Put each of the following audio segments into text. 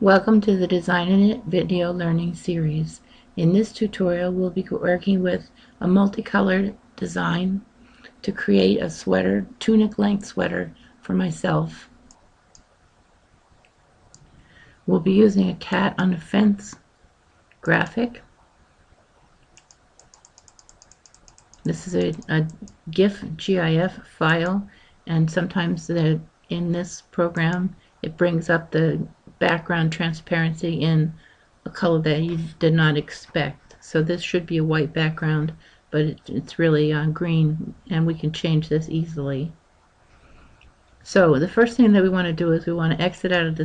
Welcome to the Design in It video learning series. In this tutorial, we'll be working with a multicolored design to create a sweater, tunic length sweater for myself. We'll be using a cat on a fence graphic. This is a GIF file, and sometimes in this program it brings up the background transparency in a color that you did not expect. So this should be a white background, but it's really green, and we can change this easily. So the first thing that we want to do is we want to exit out of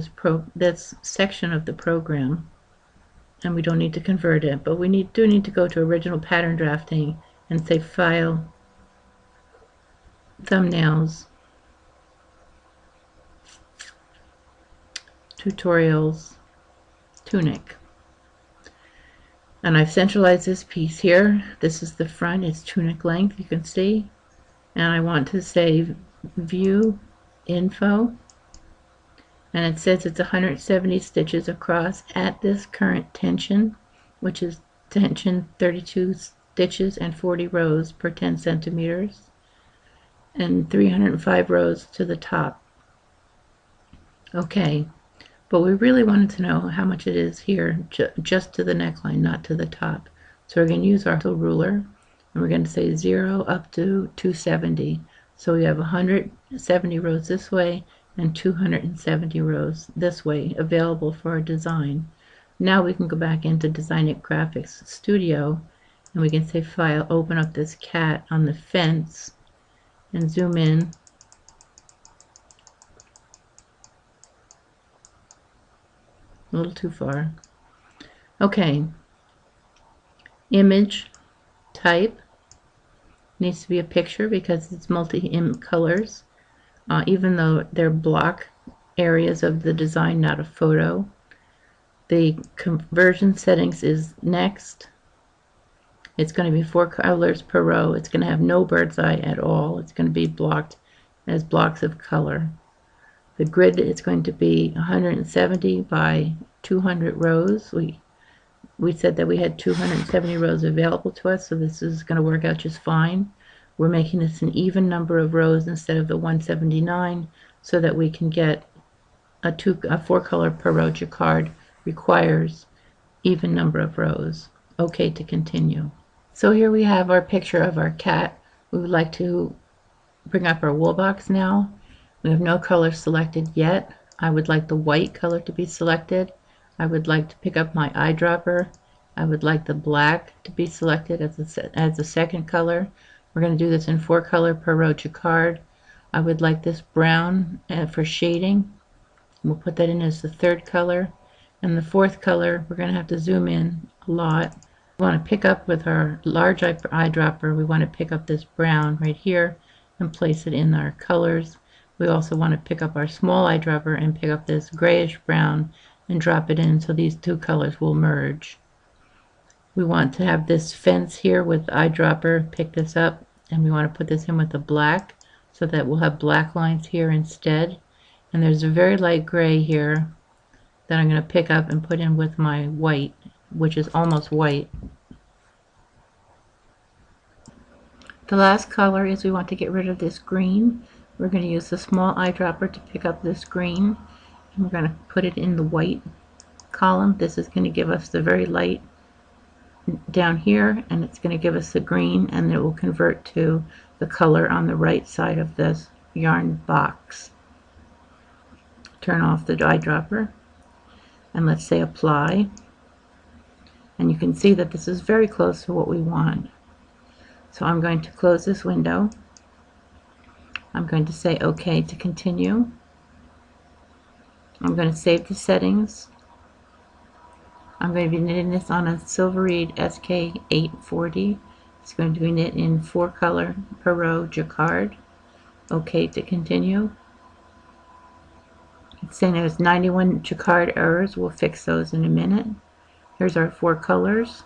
this section of the program, and we don't need to convert it, but we do need to go to original pattern drafting and say File, Thumbnails, Tutorials, Tunic. And I've centralized this piece here. This is the front, it's tunic length, you can see. And I want to say View Info. And it says it's 170 stitches across at this current tension, which is tension 32 stitches and 40 rows per 10 centimeters. And 305 rows to the top. Okay. But we really wanted to know how much it is here, just to the neckline, not to the top. So we're going to use our ruler, and we're going to say 0 up to 270. So we have 170 rows this way and 270 rows this way available for our design. Now we can go back into Design It Graphics Studio, and we can say File, open up this cat on the fence, and zoom in. A little too far. Okay. Image type needs to be a picture because it's colors, even though they're block areas of the design, not a photo. The conversion settings is next. It's going to be 4 colors per row. It's going to have no bird's eye at all. It's going to be blocked as blocks of color. The grid is going to be 170 by 200 rows. We said that we had 270 rows available to us, so this is going to work out just fine. We're making this an even number of rows instead of the 179, so that we can get a 4 color per row jacquard requires even number of rows. Okay to continue. So here we have our picture of our cat. We would like to bring up our wool box now. We have no color selected yet. I would like the white color to be selected. I would like to pick up my eyedropper. I would like the black to be selected as the second color. We're going to do this in 4 color per row jacquard. I would like this brown for shading. We'll put that in as the 3rd color. And the 4th color, we're going to have to zoom in a lot. We want to pick up with our large eyedropper, we want to pick up this brown right here and place it in our colors. We also want to pick up our small eyedropper and pick up this grayish brown and drop it in so these 2 colors will merge. We want to have this fence here with eyedropper, pick this up, and we want to put this in with the black so that we'll have black lines here instead. And there's a very light gray here that I'm going to pick up and put in with my white, which is almost white. The last color is we want to get rid of this green. We're going to use the small eyedropper to pick up this green, and we're going to put it in the white column. This is going to give us the very light down here, and it's going to give us the green, and it will convert to the color on the right side of this yarn box. Turn off the eyedropper, and let's say apply, and you can see that this is very close to what we want. So I'm going to close this window. I'm going to say OK to continue. I'm going to save the settings. I'm going to be knitting this on a Silvereed SK840. It's going to be knit in 4 color per row jacquard. OK to continue. It's saying there's 91 jacquard errors. We'll fix those in a minute. Here's our 4 colors.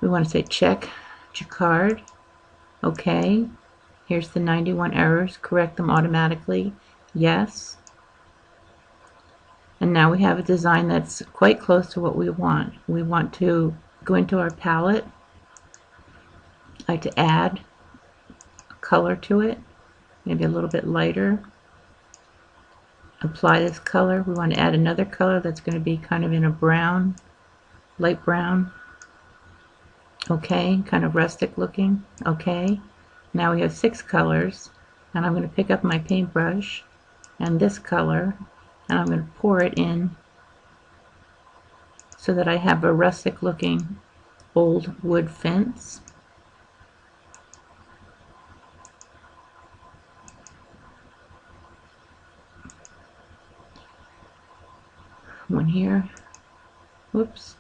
We want to say check jacquard. OK. Here's the 91 errors. Correct them automatically. Yes. And now we have a design that's quite close to what we want. We want to go into our palette. I like to add a color to it, maybe a little bit lighter. Apply this color. We want to add another color that's going to be kind of in a brown, light brown. Okay, kind of rustic looking. Okay, now we have 6 colors, and I'm going to pick up my paintbrush and this color, and I'm going to pour it in so that I have a rustic looking old wood fence. One here. Whoops.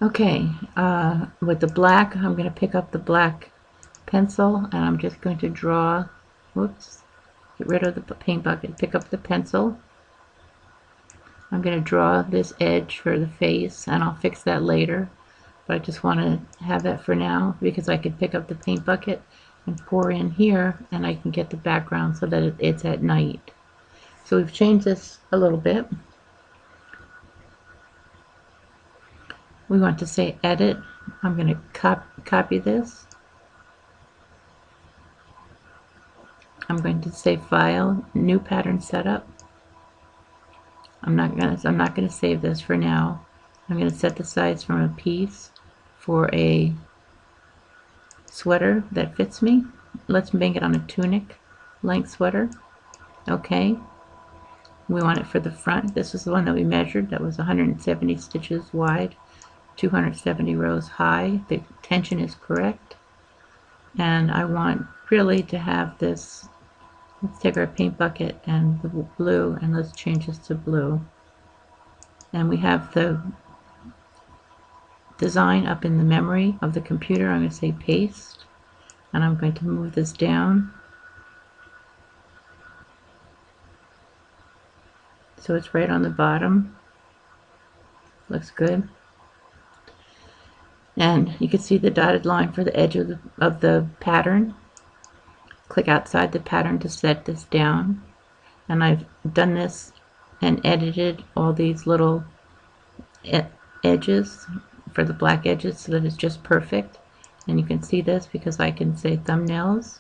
Okay, with the black, I'm going to pick up the black pencil, and I'm just going to draw, whoops, get rid of the paint bucket, pick up the pencil. I'm going to draw this edge for the face, and I'll fix that later, but I just want to have that for now because I can pick up the paint bucket and pour in here, and I can get the background so that it's at night. So we've changed this a little bit. We want to say edit. I'm going to copy this. I'm going to say file, new pattern setup. I'm not going to save this for now. I'm going to set the size from a piece for a sweater that fits me. Let's make it on a tunic length sweater. Okay. We want it for the front. This is the one that we measured. That was 170 stitches wide, 270 rows high. The tension is correct. And I want really to have this. Let's take our paint bucket and the blue, and let's change this to blue. And we have the design up in the memory of the computer. I'm going to say paste, and I'm going to move this down so it's right on the bottom. Looks good. And you can see the dotted line for the edge of the pattern. Click outside the pattern to set this down, and I've done this and edited all these little edges for the black edges so that it's just perfect. And you can see this because I can say thumbnails.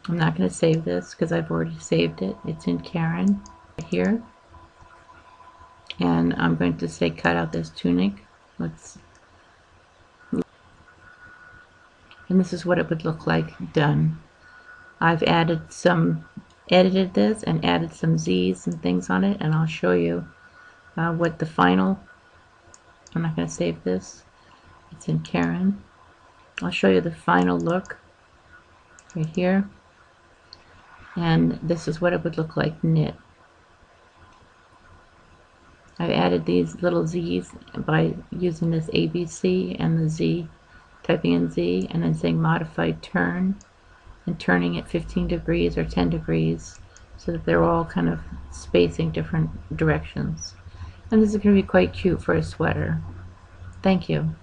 I'm not going to save this because I've already saved it. It's in Karen here, and I'm going to say cut out this tunic. And this is what it would look like done. I've edited this and added some Z's and things on it, and I'll show you what the final. I'm not going to save this. It's in Karen. I'll show you the final look right here, and this is what it would look like knit. I've added these little Z's by using this ABC and the Z, typing in Z and then saying modified turn, and turning it 15 degrees or 10 degrees so that they're all kind of spacing different directions. And this is going to be quite cute for a sweater. Thank you.